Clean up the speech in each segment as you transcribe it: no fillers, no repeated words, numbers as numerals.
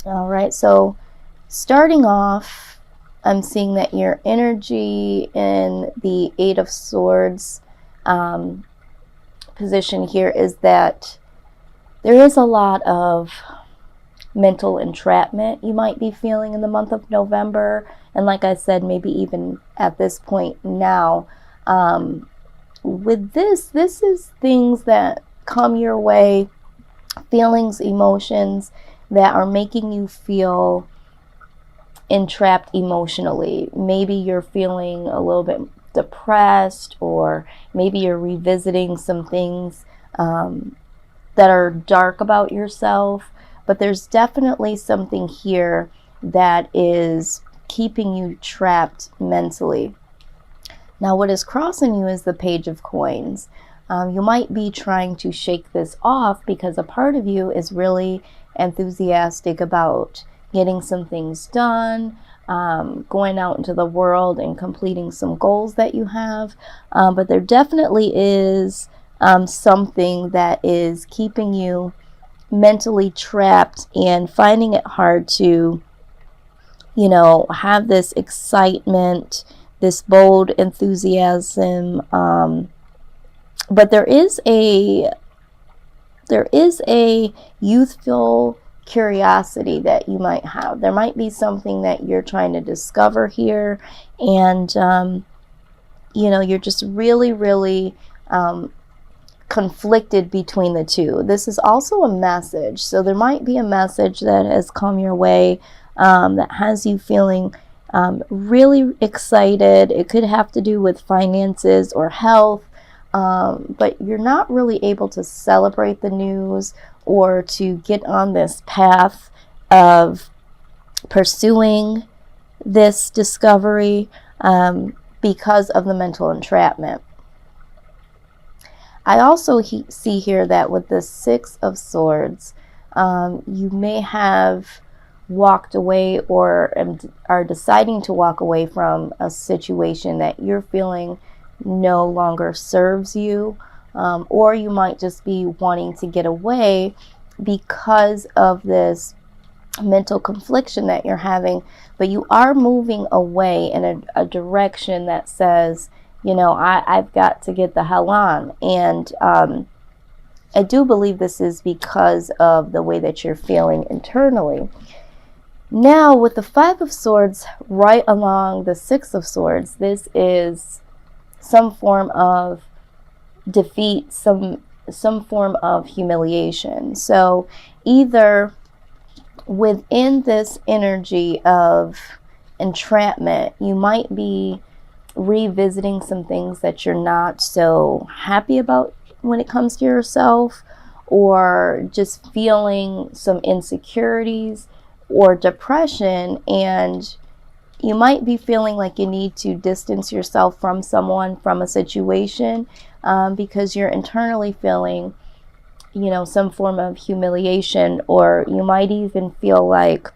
All right, so starting off, I'm seeing that your energy in the Eight of Swords um, position here is that there is a lot of mental entrapment you might be feeling in the month of November. And like I said, maybe even at this point now, with this is things that come your way, feelings, emotions that are making you feel entrapped emotionally. Maybe you're feeling a little bit depressed, or maybe you're revisiting some things that are dark about yourself. But there's definitely something here that is keeping you trapped mentally. Now, what is crossing you is the Page of Coins. You might be trying to shake this off because a part of you is really enthusiastic about getting some things done, going out into the world and completing some goals that you have. But there definitely is something that is keeping you mentally trapped and finding it hard to, have this excitement, this bold enthusiasm. But there is a youthful curiosity that you might have. There might be something that you're trying to discover here, and you're just really, really conflicted between the two. This is also a message, so there might be a message that has come your way that has you feeling really excited. It could have to do with finances or health. But you're not really able to celebrate the news or to get on this path of pursuing this discovery because of the mental entrapment. I also see here that with the Six of Swords, you may have walked away or are deciding to walk away from a situation that you're feeling no longer serves you, or you might just be wanting to get away because of this mental confliction that you're having. But you are moving away in a direction that says, I've got to get the hell on. And I do believe this is because of the way that you're feeling internally. Now, with the Five of Swords right along the Six of Swords, this is some form of defeat, some form of humiliation. So either within this energy of entrapment, you might be revisiting some things that you're not so happy about when it comes to yourself, or just feeling some insecurities or depression, and you might be feeling like you need to distance yourself from someone, from a situation, because you're internally feeling, some form of humiliation, or you might even feel like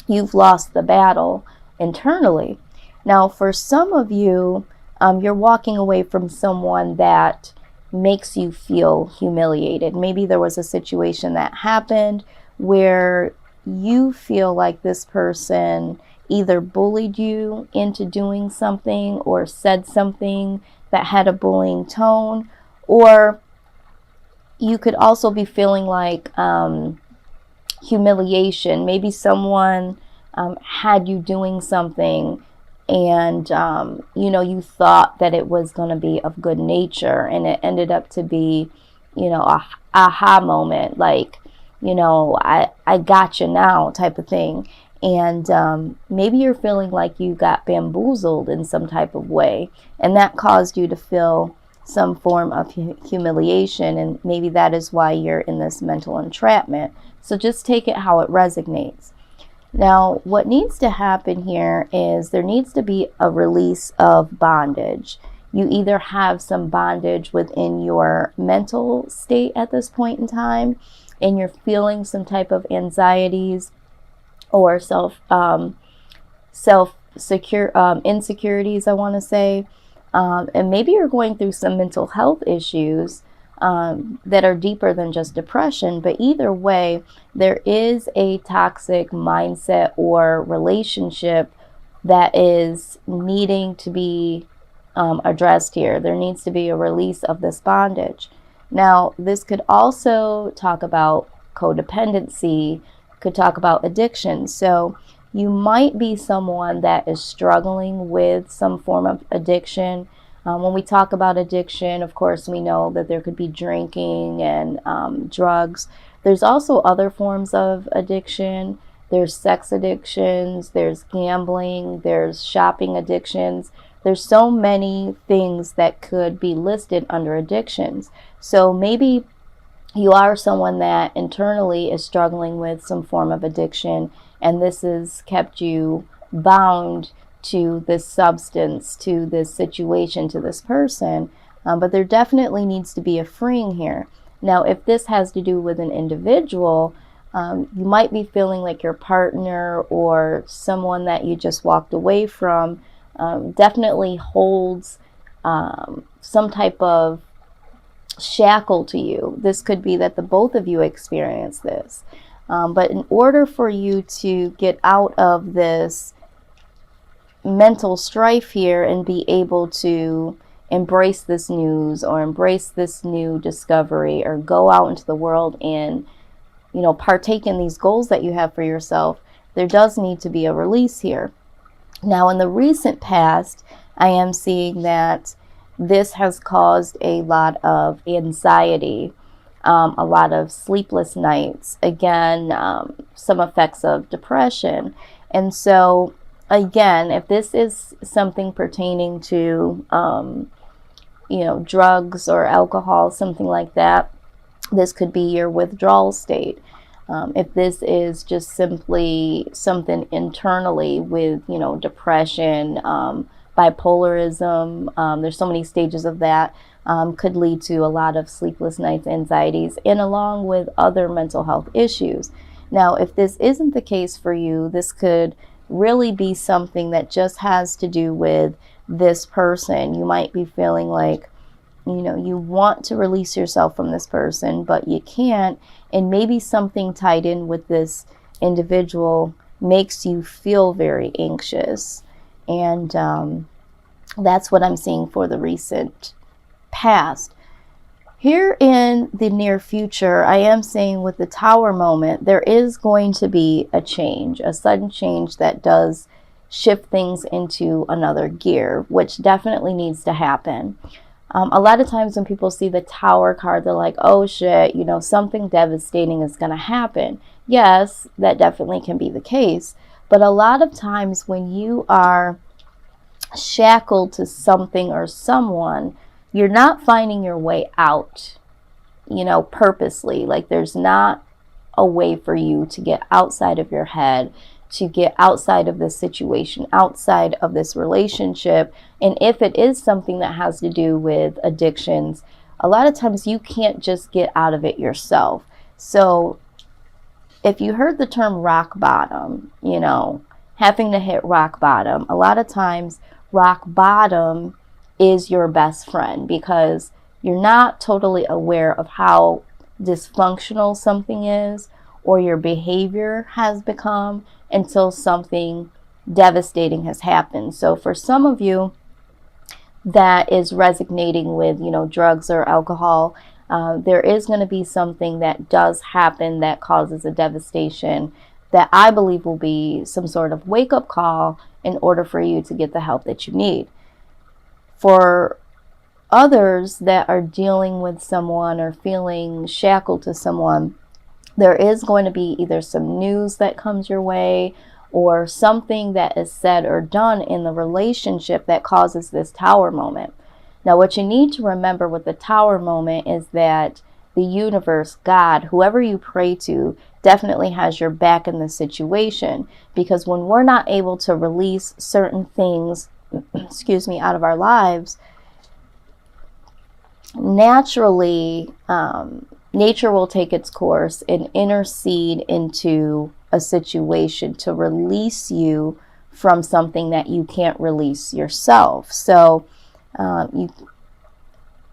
you've lost the battle internally. Now, for some of you, you're walking away from someone that makes you feel humiliated. Maybe there was a situation that happened where you feel like this person either bullied you into doing something or said something that had a bullying tone, or you could also be feeling like humiliation. Maybe someone had you doing something, and you thought that it was going to be of good nature, and it ended up to be a aha moment, like I got you now type of thing. And maybe you're feeling like you got bamboozled in some type of way, and that caused you to feel some form of humiliation, and maybe that is why you're in this mental entrapment. So just take it how it resonates. Now, what needs to happen here is there needs to be a release of bondage. You either have some bondage within your mental state at this point in time, and you're feeling some type of anxieties or insecurities, I want to say. And maybe you're going through some mental health issues that are deeper than just depression. But either way, there is a toxic mindset or relationship that is needing to be addressed here. There needs to be a release of this bondage. Now, this could also talk about codependency, could talk about addiction. So you might be someone that is struggling with some form of addiction. When we talk about addiction, of course, we know that there could be drinking and drugs. There's also other forms of addiction. There's sex addictions, there's gambling, there's shopping addictions. There's so many things that could be listed under addictions. So maybe you are someone that internally is struggling with some form of addiction, and this has kept you bound to this substance, to this situation, to this person. But there definitely needs to be a freeing here. Now, if this has to do with an individual, you might be feeling like your partner or someone that you just walked away from definitely holds some type of shackle to you. This could be that the both of you experience this. But in order for you to get out of this mental strife here and be able to embrace this news or embrace this new discovery or go out into the world and, you know, partake in these goals that you have for yourself, there does need to be a release here. Now, in the recent past, I am seeing that this has caused a lot of anxiety, a lot of sleepless nights, again, some effects of depression. And so, again, if this is something pertaining to, you know, drugs or alcohol, something like that, this could be your withdrawal state. If this is just simply something internally with, you know, depression, bipolarism, there's so many stages of that, could lead to a lot of sleepless nights, anxieties, and along with other mental health issues. Now, if this isn't the case for you, this could really be something that just has to do with this person. You might be feeling like, you know, you want to release yourself from this person, but you can't. And maybe something tied in with this individual makes you feel very anxious. And that's what I'm seeing for the recent past. Here in the near future, I am saying with the Tower moment, there is going to be a change, a sudden change that does shift things into another gear, which definitely needs to happen. A lot of times when people see the Tower card, they're like, oh shit, you know, something devastating is going to happen. Yes, that definitely can be the case. But a lot of times when you are shackled to something or someone, you're not finding your way out, you know, purposely. Like there's not a way for you to get outside of your head, to get outside of this situation, outside of this relationship. And if it is something that has to do with addictions, a lot of times you can't just get out of it yourself. So if you heard the term rock bottom, you know, having to hit rock bottom, a lot of times rock bottom is your best friend because you're not totally aware of how dysfunctional something is or your behavior has become until something devastating has happened. So for some of you that is resonating with, you know, drugs or alcohol, there is going to be something that does happen that causes a devastation that I believe will be some sort of wake-up call in order for you to get the help that you need. For others that are dealing with someone or feeling shackled to someone, there is going to be either some news that comes your way or something that is said or done in the relationship that causes this Tower moment. Now, what you need to remember with the Tower moment is that the universe, God, whoever you pray to, definitely has your back in this situation. Because when we're not able to release certain things, out of our lives, naturally, nature will take its course and intercede into a situation to release you from something that you can't release yourself. So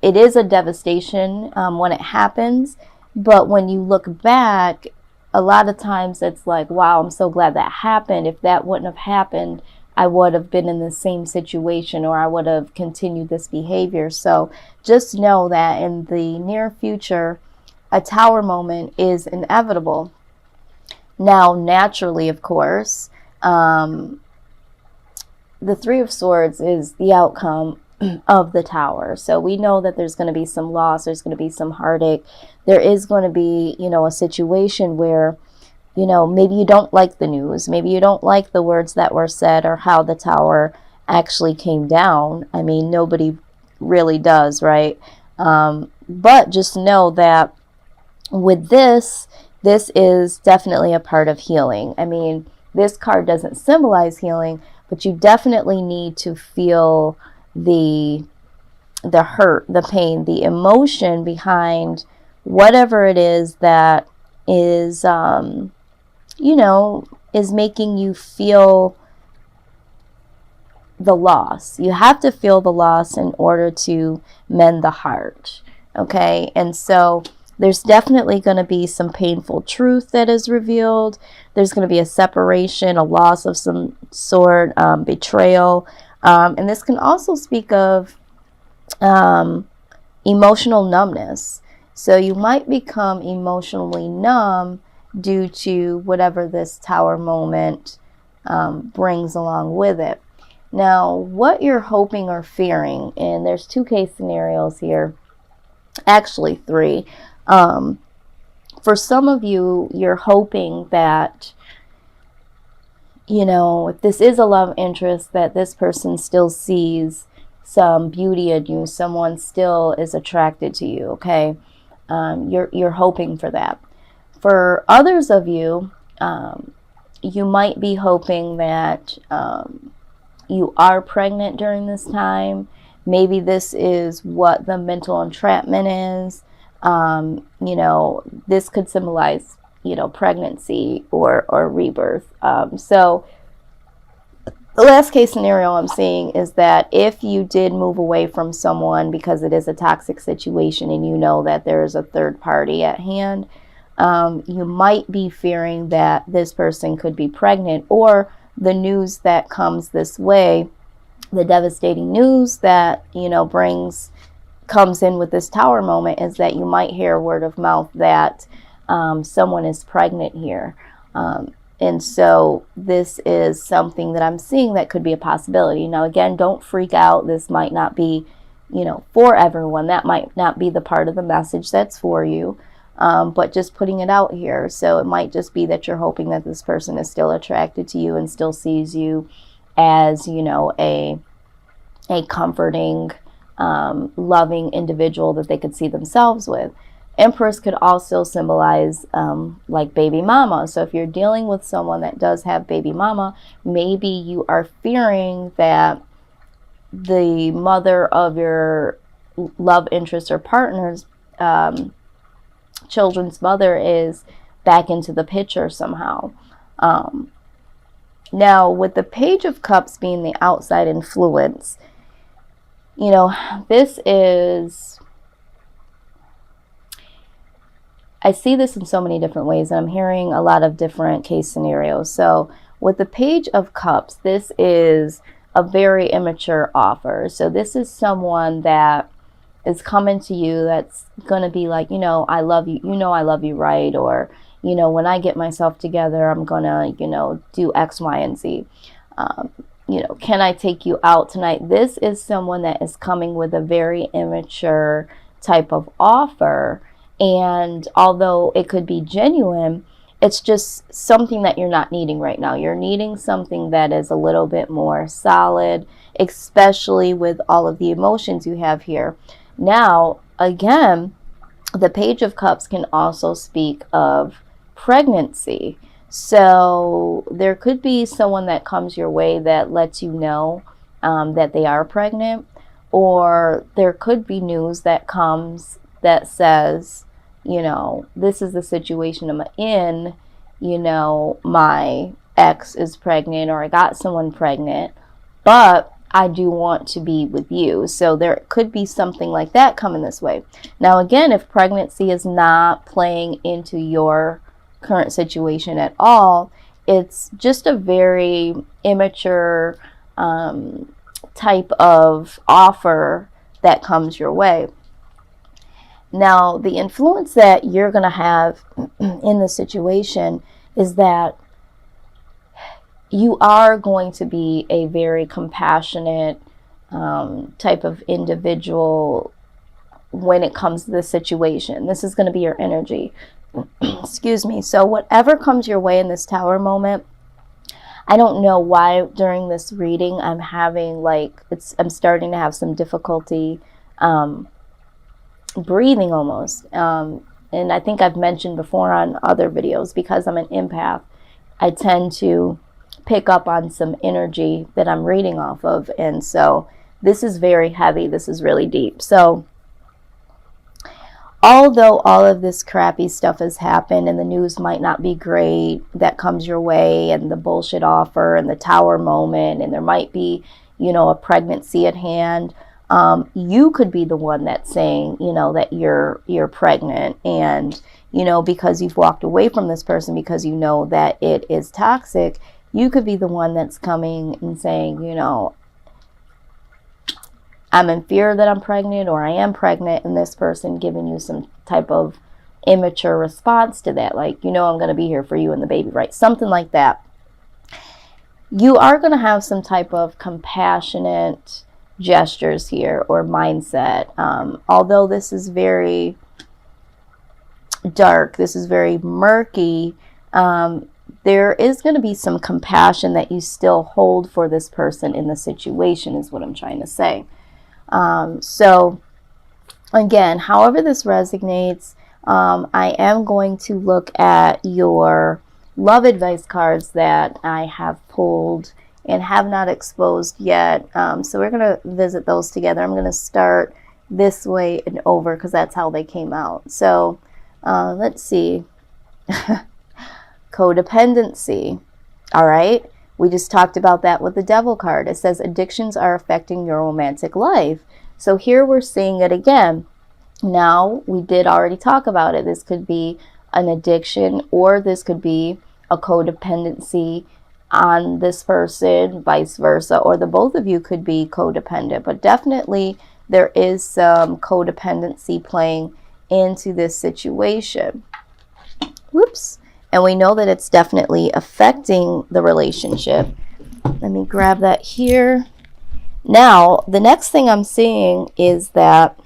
it is a devastation when it happens, but when you look back, a lot of times it's like, wow, I'm so glad that happened. If that wouldn't have happened, I would have been in the same situation, or I would have continued this behavior. So just know that in the near future, a tower moment is inevitable. Now, naturally, of course, the Three of Swords is the outcome of the tower. So we know that there's going to be some loss, there's going to be some heartache. There is going to be, a situation where, maybe you don't like the news. Maybe you don't like the words that were said or how the tower actually came down. I mean, nobody really does, right? But just know that with this is definitely a part of healing. I mean, this card doesn't symbolize healing, but you definitely need to feel the hurt, the pain, the emotion behind whatever it is that is, is making you feel the loss. You have to feel the loss in order to mend the heart. Okay. And so there's definitely going to be some painful truth that is revealed. There's going to be a separation, a loss of some sort, betrayal. And this can also speak of emotional numbness. So you might become emotionally numb due to whatever this tower moment brings along with it. Now, what you're hoping or fearing, and there's 2 case scenarios here, actually 3. For some of you, you're hoping that, if this is a love interest, that this person still sees some beauty in you, someone still is attracted to you, okay? You're hoping for that. For others of you, you might be hoping that you are pregnant during this time. Maybe this is what the mental entrapment is. This could symbolize, pregnancy or rebirth. So the last case scenario I'm seeing is that if you did move away from someone because it is a toxic situation and you know that there is a third party at hand, you might be fearing that this person could be pregnant, or the news that comes this way, the devastating news that, comes in with this tower moment, is that you might hear word of mouth that someone is pregnant here. And so this is something that I'm seeing that could be a possibility. Now, again, don't freak out. This might not be, for everyone. That might not be the part of the message that's for you. But just putting it out here. So it might just be that you're hoping that this person is still attracted to you and still sees you as, a comforting, loving individual that they could see themselves with. Empress could also symbolize like baby mama. So if you're dealing with someone that does have baby mama, maybe you are fearing that the mother of your love interest or partner's children's mother is back into the picture somehow. Now, with the Page of Cups being the outside influence, this is, I see this in so many different ways, and I'm hearing a lot of different case scenarios. So with the Page of Cups, this is a very immature offer. So this is someone that is coming to you that's going to be like, I love you, I love you, right? Or, when I get myself together, I'm going to, do X, Y, and Z. Can I take you out tonight? This is someone that is coming with a very immature type of offer. And although it could be genuine, it's just something that you're not needing right now. You're needing something that is a little bit more solid, especially with all of the emotions you have here. Now, again, the Page of Cups can also speak of pregnancy. So there could be someone that comes your way that lets you know that they are pregnant, or there could be news that comes that says, this is the situation I'm in, my ex is pregnant, or I got someone pregnant, but I do want to be with you. So there could be something like that coming this way. Now, again, if pregnancy is not playing into your current situation at all, it's just a very immature type of offer that comes your way. Now, the influence that you're going to have in the situation is that you are going to be a very compassionate type of individual when it comes to the situation. This is going to be your energy. Excuse me. So whatever comes your way in this Tower moment, I don't know why during this reading I'm having I'm starting to have some difficulty breathing almost. And I think I've mentioned before on other videos, because I'm an empath, I tend to pick up on some energy that I'm reading off of. And so this is very heavy. This is really deep. So although all of this crappy stuff has happened and the news might not be great that comes your way, and the bullshit offer and the Tower moment, and there might be, a pregnancy at hand, you could be the one that's saying, that you're pregnant, and, because you've walked away from this person because you know that it is toxic, you could be the one that's coming and saying, I'm in fear that I'm pregnant, or I am pregnant, and this person giving you some type of immature response to that. Like, I'm going to be here for you and the baby, right? Something like that. You are going to have some type of compassionate gestures here or mindset. Although this is very dark, this is very murky, there is going to be some compassion that you still hold for this person in the situation, is what I'm trying to say. So again, however this resonates, I am going to look at your love advice cards that I have pulled and have not exposed yet. So we're going to visit those together. I'm going to start this way and over because that's how they came out. So let's see. Codependency. All right. We just talked about that with the Devil card. It says addictions are affecting your romantic life. So here we're seeing it again. Now, we did already talk about it. This could be an addiction, or this could be a codependency on this person, vice versa, or the both of you could be codependent. But definitely there is some codependency playing into this situation. Whoops. And we know that it's definitely affecting the relationship. Let me grab that here. Now, the next thing I'm seeing is that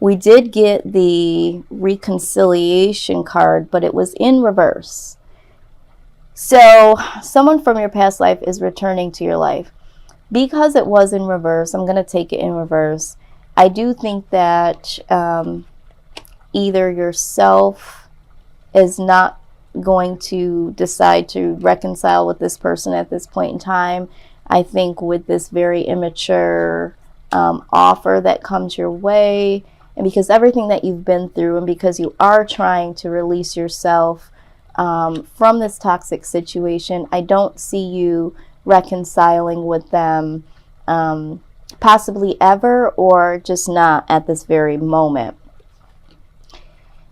we did get the reconciliation card, but it was in reverse. So someone from your past life is returning to your life. Because it was in reverse, I'm going to take it in reverse. I do think that either yourself is not going to decide to reconcile with this person at this point in time. I think with this very immature offer that comes your way, and because everything that you've been through, and because you are trying to release yourself from this toxic situation, I don't see you reconciling with them possibly ever, or just not at this very moment.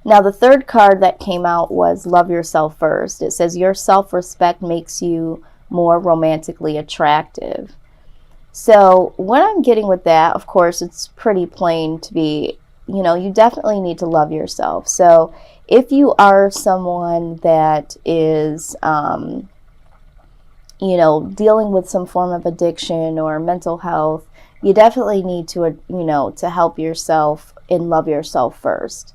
Now, the third card that came out was Love Yourself First. It says your self-respect makes you more romantically attractive. So what I'm getting with that, of course, it's pretty plain to be, you definitely need to love yourself. So if you are someone that is, dealing with some form of addiction or mental health, you definitely need to, to help yourself and love yourself first.